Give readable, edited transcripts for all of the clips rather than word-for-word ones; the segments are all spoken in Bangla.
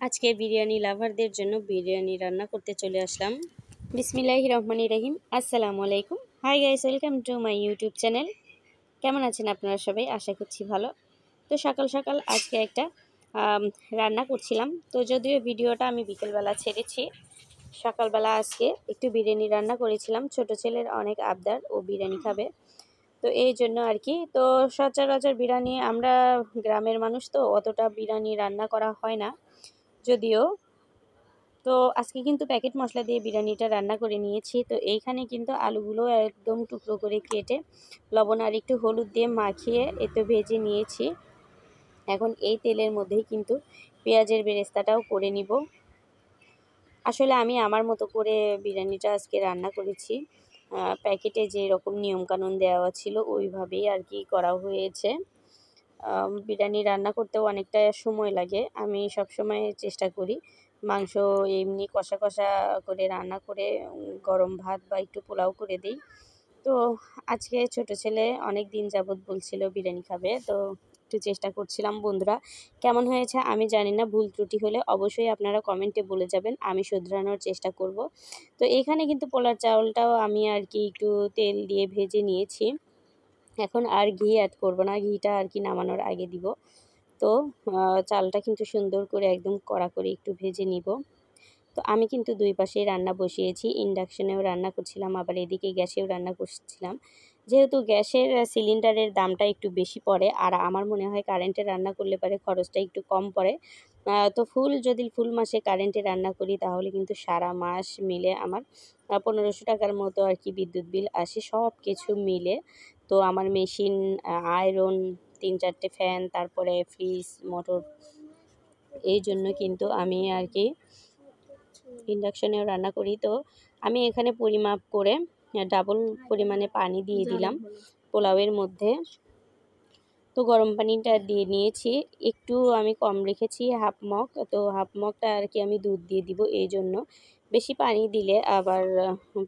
আজকে বিরিয়ানি লাভারদের জন্য বিরিয়ানি রান্না করতে চলে আসলাম। বিসমিল্লাহির রহমানির রহিম। আসসালামু আলাইকুম। Hi guys, welcome to my YouTube channel. কেমন আছেন আপনারা সবাই? আশা করছি ভালো। তো সকাল সকাল আজকে একটা রান্না করছিলাম। তো যদিও ভিডিওটা আমি বিকেলবেলা ছেড়েছি, সকালবেলা আজকে একটু বিরিয়ানি রান্না করেছিলাম। ছোট ছেলের অনেক আবদার, ও বিরিয়ানি খাবে, তো এই জন্য আর কি। তো সচরাচর বিরিয়ানি, আমরা গ্রামের মানুষ তো অতটা বিরিয়ানি রান্না করা হয় না যদিও। তো আজকে কিন্তু প্যাকেট মশলা দিয়ে বিরিয়ানিটা রান্না করে নিয়েছি। তো এইখানে কিন্তু আলুগুলো একদম টুকরো করে কেটে লবণ আর একটু হলুদ দিয়ে মাখিয়ে এতে ভেজে নিয়েছি। এখন এই তেলের মধ্যেই কিন্তু পেঁয়াজের বেরেস্তাটাও করে নিব। আসলে আমি আমার মতো করে বিরিয়ানিটা আজকে রান্না করেছি। প্যাকেটে যে রকম নিয়মকানুন দেওয়া ছিল ওইভাবেই আর কি করা হয়েছে। বিরিয়ানি রান্না করতেও অনেকটা সময় লাগে। আমি সব সময় চেষ্টা করি মাংস এমনি কষা কষা করে রান্না করে গরম ভাত বা একটু পোলাও করে দিই। তো আজকে ছোট ছেলে অনেক দিন যাবৎ বলছিল বিরিয়ানি খাবে, তো একটু চেষ্টা করছিলাম। বন্ধুরা, কেমন হয়েছে আমি জানি না, ভুল ত্রুটি হলে অবশ্যই আপনারা কমেন্টে বলে যাবেন, আমি শুধরানোর চেষ্টা করব। তো এখানে কিন্তু পোলার চাউলটাও আমি আর কি একটু তেল দিয়ে ভেজে নিয়েছি। এখন আর ঘি অ্যাড করব না, ঘিটা আর কি নামানোর আগে দিব। তো চালটা কিন্তু সুন্দর করে একদম কড়া করে একটু ভেজে নিব। তো আমি কিন্তু দুই পাশেই রান্না বসিয়েছি, ইন্ডাকশনেও রান্না করছিলাম, আবার এদিকে গ্যাসেও রান্না করছিলাম। যেহেতু গ্যাসের সিলিন্ডারের দামটা একটু বেশি পড়ে, আর আমার মনে হয় কারেন্টে রান্না করলে পরে খরচটা একটু কম পড়ে। তো যদি ফুল মাসে কারেন্টে রান্না করি তাহলে কিন্তু সারা মাস মিলে আমার 1500 টাকার মতো আর কি বিদ্যুৎ বিল আসে, সব কিছু মিলে। তো আমার মেশিন, আয়রন, 3-4টে ফ্যান, তারপরে ফ্রিজ, মোটর, এই জন্য কিন্তু আমি আর কি ইন্ডাকশনেও রান্না করি। তো আমি এখানে পরিমাপ করে ডাবল পরিমাণে পানি দিয়ে দিলাম পোলাওয়ের মধ্যে। তো গরম পানিটা দিয়ে নিয়েছি, একটু আমি কম রেখেছি হাফ মগ। তো হাফ মগটা আর কি আমি দুধ দিয়ে দিব, এই জন্য বেশি পানি দিলে আবার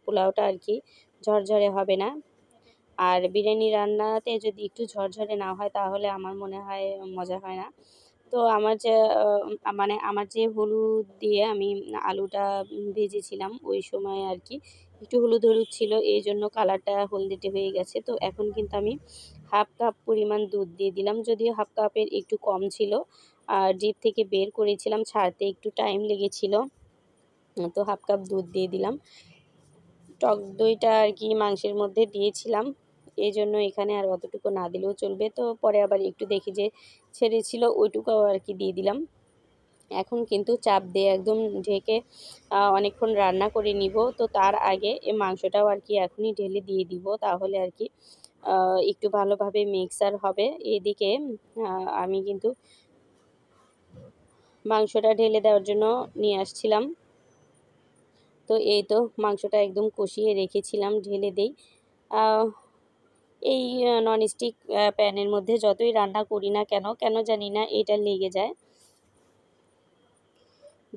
পোলাওটা আর কি ঝরঝরে হবে না। আর বিরিয়ানি রান্নাতে যদি একটু ঝরঝরে না হয় তাহলে আমার মনে হয় মজা হয় না। তো আমার যে হলুদ দিয়ে আমি আলুটা ভেজেছিলাম ওই সময় আর কি একটু হলুদ হলুদ ছিল, এই জন্য কালারটা হলদেটে হয়ে গেছে। তো এখন কিন্তু আমি হাফ কাপ পরিমাণ দুধ দিয়ে দিলাম, যদিও হাফ কাপের একটু কম ছিল। আর ডিপ থেকে বের করেছিলাম, ছাড়তে একটু টাইম লেগেছিল। তো হাফ কাপ দুধ দিয়ে দিলাম। টক দইটা আর কি মাংসের মধ্যে দিয়েছিলাম, এই জন্য এখানে আর অতটুকু না দিলেও চলবে। তো পরে আবার একটু দেখি যে ছেড়েছিল, ওইটুকুও আর কি দিয়ে দিলাম। এখন কিন্তু চাপ দিয়ে একদম ঢেকে অনেকক্ষণ রান্না করে নিব। তো তার আগে এই মাংসটাও আর কি এখনই ঢেলে দিয়ে দিব, তাহলে আর কি একটু ভালোভাবে মিক্সার হবে। এদিকে আমি কিন্তু মাংসটা ঢেলে দেওয়ার জন্য নিয়ে আসছিলাম। তো এই তো মাংসটা একদম কষিয়ে রেখেছিলাম, ঢেলে দেই। এই ননস্টিক প্যানের মধ্যে যতই রান্না করি না কেন, কেন জানি না এটা লেগে যায়,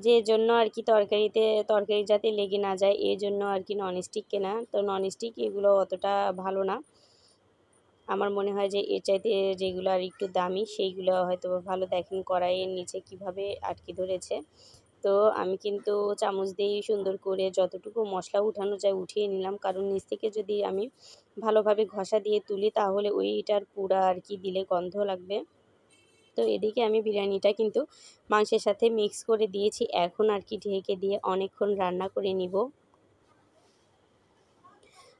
যে জন্য আর কি তরকারি যাতে লেগে না যায় এই জন্য আর কি ননস্টিক কেনা। তো ননস্টিক এগুলো অতটা ভালো না, আমার মনে হয় যে এর চাইতে যেগুলো আর একটু দামি সেইগুলো হয়তো ভালো। দেখেন কড়াইয়ের নিচে কিভাবে আটকে ধরেছে। তো আমি কিন্তু চামচ দিয়ে সুন্দর করে যতটুকু মশলা উঠানো যায় উঠিয়ে নিলাম, কারণ নিচ থেকে যদি আমি ভালোভাবে ঘষা দিয়ে তুলি তাহলে ওইটার পুরা আর কি দিলে গন্ধ লাগবে। তো এদিকে আমি বিরিয়ানিটা কিন্তু মাংসের সাথে মিক্স করে দিয়েছি, এখন আর কি ঢেকে দিয়ে অনেকক্ষণ রান্না করে নিব।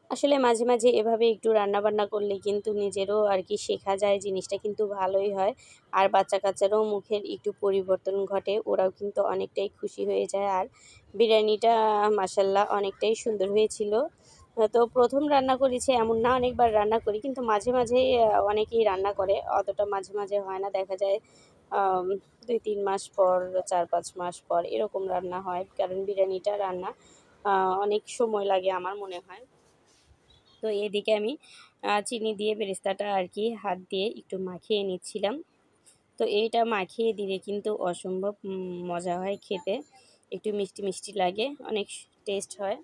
আসলে মাঝে মাঝে এভাবে একটু রান্না বান্না করলে কিন্তু নিজেরও আর কি শেখা যায়, জিনিসটা কিন্তু ভালোই হয়। আর বাচ্চা কাচ্চারাও মুখের একটু পরিবর্তন ঘটে, ওরাও কিন্তু অনেকটাই খুশি হয়ে যায়। আর বিরিয়ানিটা মাশাল্লাহ অনেকটাই সুন্দর হয়েছিল। তো প্রথম রান্না করেছি এমন না, অনেকবার রান্না করি, কিন্তু মাঝে মাঝেই অনেকেই রান্না করে, অতটা মাঝে মাঝে হয় না। দেখা যায় 2-3 মাস পর, 4-5 মাস পর এরকম রান্না হয়, কারণ বিরিয়ানিটা রান্না অনেক সময় লাগে আমার মনে হয়। তো এদিকে আমি চিনি দিয়ে বেরেস্তাটা আর কি হাত দিয়ে একটু মাখিয়ে নিচ্ছিলাম। তো এইটা মাখিয়ে দিলে কিন্তু অসম্ভব মজা হয় খেতে, একটু মিষ্টি মিষ্টি লাগে, অনেক টেস্ট হয়।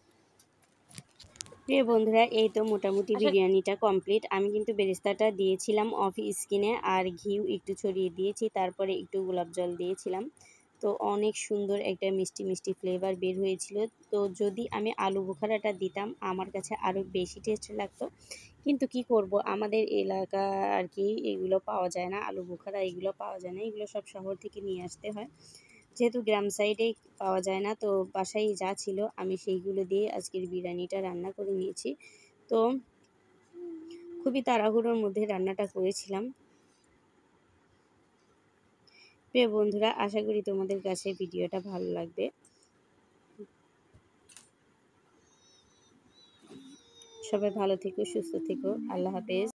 প্রিয় বন্ধুরা, এই তো মোটামুটি বিরিয়ানিটা কমপ্লিট। আমি কিন্তু বেরেস্তাটা দিয়েছিলাম অফ স্কিনে, আর ঘিও একটু ছড়িয়ে দিয়েছি, তারপরে একটু গোলাপ জল দিয়েছিলাম। তো অনেক সুন্দর একটা মিষ্টি মিষ্টি ফ্লেভার বের হয়েছিল। তো যদি আমি আলু বোখারাটা দিতাম আমার কাছে আরও বেশি টেস্ট লাগতো, কিন্তু কি করব, আমাদের এলাকা আর কি এগুলো পাওয়া যায় না, আলু বোখারা এগুলো পাওয়া যায় না, এগুলো সব শহর থেকে নিয়ে আসতে হয়। যেহেতু গ্রাম সাইডে পাওয়া যায় না, তো বাসায় যা ছিল আমি সেইগুলো দিয়ে আজকের বিরিয়ানিটা রান্না করে নিয়েছি। তো খুবই তাড়াহুড়োর মধ্যে রান্নাটা করেছিলাম। প্রিয় বন্ধুরা, আশা করি তোমাদের কাছে ভিডিওটা ভালো লাগবে। সবাই ভালো থেকো, সুস্থ থেকো, আল্লাহ হাফেজ।